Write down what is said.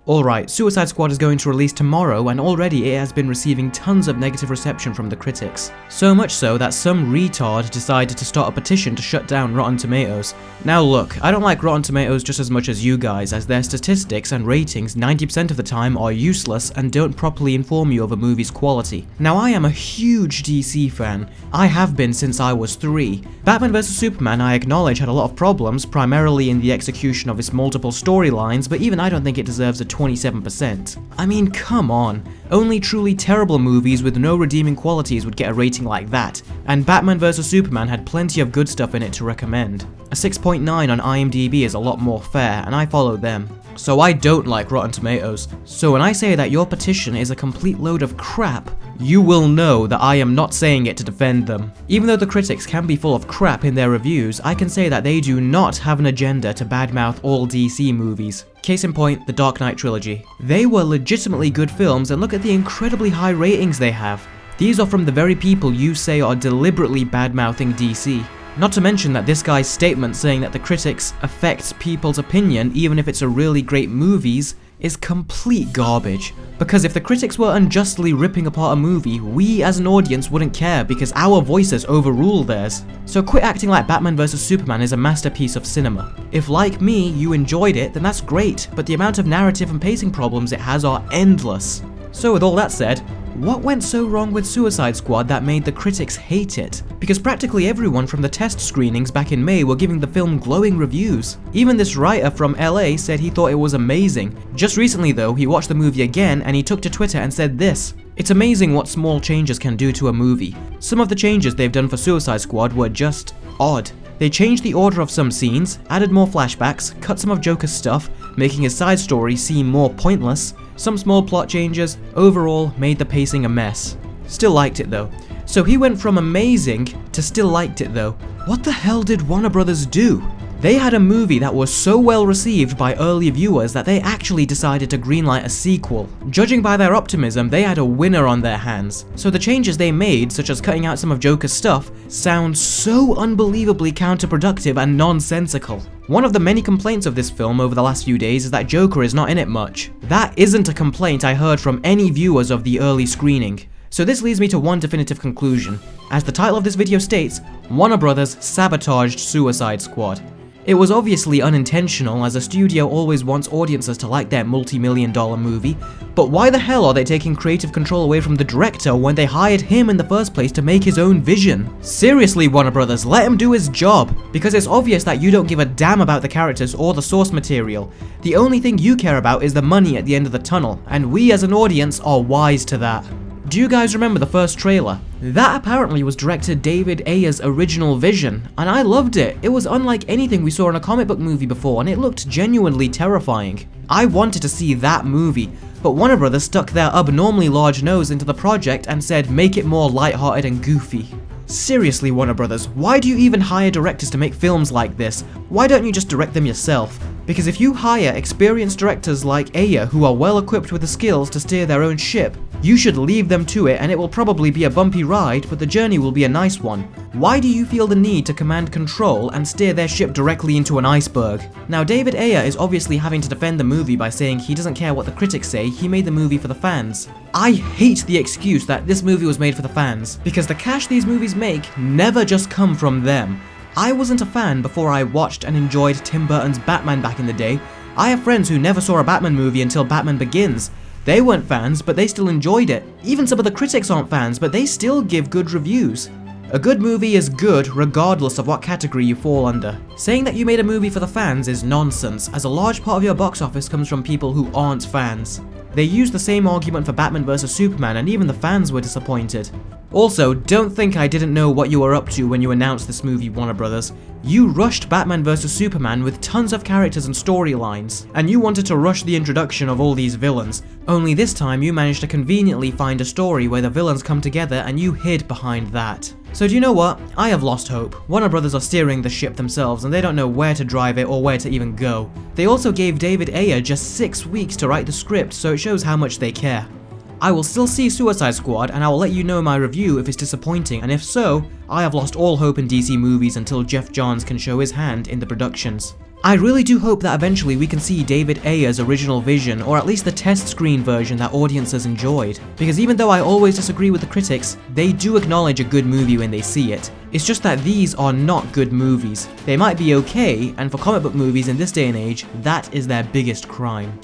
Alright, Suicide Squad is going to release tomorrow, and already it has been receiving tons of negative reception from the critics. So much so that some retard decided to start a petition to shut down Rotten Tomatoes. Now look, I don't like Rotten Tomatoes just as much as you guys, as their statistics and ratings 90% of the time are useless and don't properly inform you of a movie's quality. Now I am a huge DC fan. I have been since I was 3. Batman vs Superman, I acknowledge, had a lot of problems, primarily in the execution of its multiple storylines, but even I don't think it deserves a 27%. I mean, come on. Only truly terrible movies with no redeeming qualities would get a rating like that, and Batman vs Superman had plenty of good stuff in it to recommend. A 6.9 on IMDb is a lot more fair, and I follow them. So I don't like Rotten Tomatoes. So when I say that your petition is a complete load of crap, you will know that I am not saying it to defend them. Even though the critics can be full of crap in their reviews, I can say that they do not have an agenda to badmouth all DC movies. Case in point, the Dark Knight trilogy. They were legitimately good films, and look at the incredibly high ratings they have. These are from the very people you say are deliberately badmouthing DC. Not to mention that this guy's statement saying that the critics affect people's opinion even if it's a really great movies is complete garbage. Because if the critics were unjustly ripping apart a movie, we as an audience wouldn't care because our voices overrule theirs. So quit acting like Batman vs Superman is a masterpiece of cinema. If like me, you enjoyed it, then that's great, but the amount of narrative and pacing problems it has are endless. So with all that said, what went so wrong with Suicide Squad that made the critics hate it? Because practically everyone from the test screenings back in May were giving the film glowing reviews. Even this writer from LA said he thought it was amazing. Just recently though, he watched the movie again and he took to Twitter and said this: "It's amazing what small changes can do to a movie. Some of the changes they've done for Suicide Squad were just odd. They changed the order of some scenes, added more flashbacks, cut some of Joker's stuff, making his side story seem more pointless. Some small plot changes, overall made the pacing a mess. Still liked it though." So he went from amazing to still liked it though. What the hell did Warner Brothers do? They had a movie that was so well received by early viewers that they actually decided to greenlight a sequel. Judging by their optimism, they had a winner on their hands. So the changes they made, such as cutting out some of Joker's stuff, sound so unbelievably counterproductive and nonsensical. One of the many complaints of this film over the last few days is that Joker is not in it much. That isn't a complaint I heard from any viewers of the early screening. So this leads me to one definitive conclusion. As the title of this video states, Warner Brothers sabotaged Suicide Squad. It was obviously unintentional, as a studio always wants audiences to like their multi-million-dollar movie, but why the hell are they taking creative control away from the director when they hired him in the first place to make his own vision? Seriously, Warner Brothers, let him do his job, because it's obvious that you don't give a damn about the characters or the source material. The only thing you care about is the money at the end of the tunnel, and we as an audience are wise to that. Do you guys remember the first trailer? That apparently was director David Ayer's original vision, and I loved it. It was unlike anything we saw in a comic book movie before, and it looked genuinely terrifying. I wanted to see that movie, but Warner Brothers stuck their abnormally large nose into the project and said make it more lighthearted and goofy. Seriously, Warner Brothers, why do you even hire directors to make films like this? Why don't you just direct them yourself? Because if you hire experienced directors like Ayer who are well equipped with the skills to steer their own ship, you should leave them to it, and it will probably be a bumpy ride, but the journey will be a nice one. Why do you feel the need to command control and steer their ship directly into an iceberg? Now, David Ayer is obviously having to defend the movie by saying he doesn't care what the critics say, he made the movie for the fans. I hate the excuse that this movie was made for the fans, because the cash these movies make never just come from them. I wasn't a fan before I watched and enjoyed Tim Burton's Batman back in the day. I have friends who never saw a Batman movie until Batman Begins. They weren't fans, but they still enjoyed it. Even some of the critics aren't fans, but they still give good reviews. A good movie is good regardless of what category you fall under. Saying that you made a movie for the fans is nonsense, as a large part of your box office comes from people who aren't fans. They used the same argument for Batman vs Superman, and even the fans were disappointed. Also, don't think I didn't know what you were up to when you announced this movie, Warner Brothers. You rushed Batman vs Superman with tons of characters and storylines, and you wanted to rush the introduction of all these villains, only this time you managed to conveniently find a story where the villains come together and you hid behind that. So do you know what? I have lost hope. Warner Brothers are steering the ship themselves and they don't know where to drive it or where to even go. They also gave David Ayer just 6 weeks to write the script, so it shows how much they care. I will still see Suicide Squad, and I will let you know my review if it's disappointing, and if so, I have lost all hope in DC movies until Jeff Johns can show his hand in the productions. I really do hope that eventually we can see David Ayer's original vision, or at least the test screen version that audiences enjoyed. Because even though I always disagree with the critics, they do acknowledge a good movie when they see it. It's just that these are not good movies. They might be okay, and for comic book movies in this day and age, that is their biggest crime.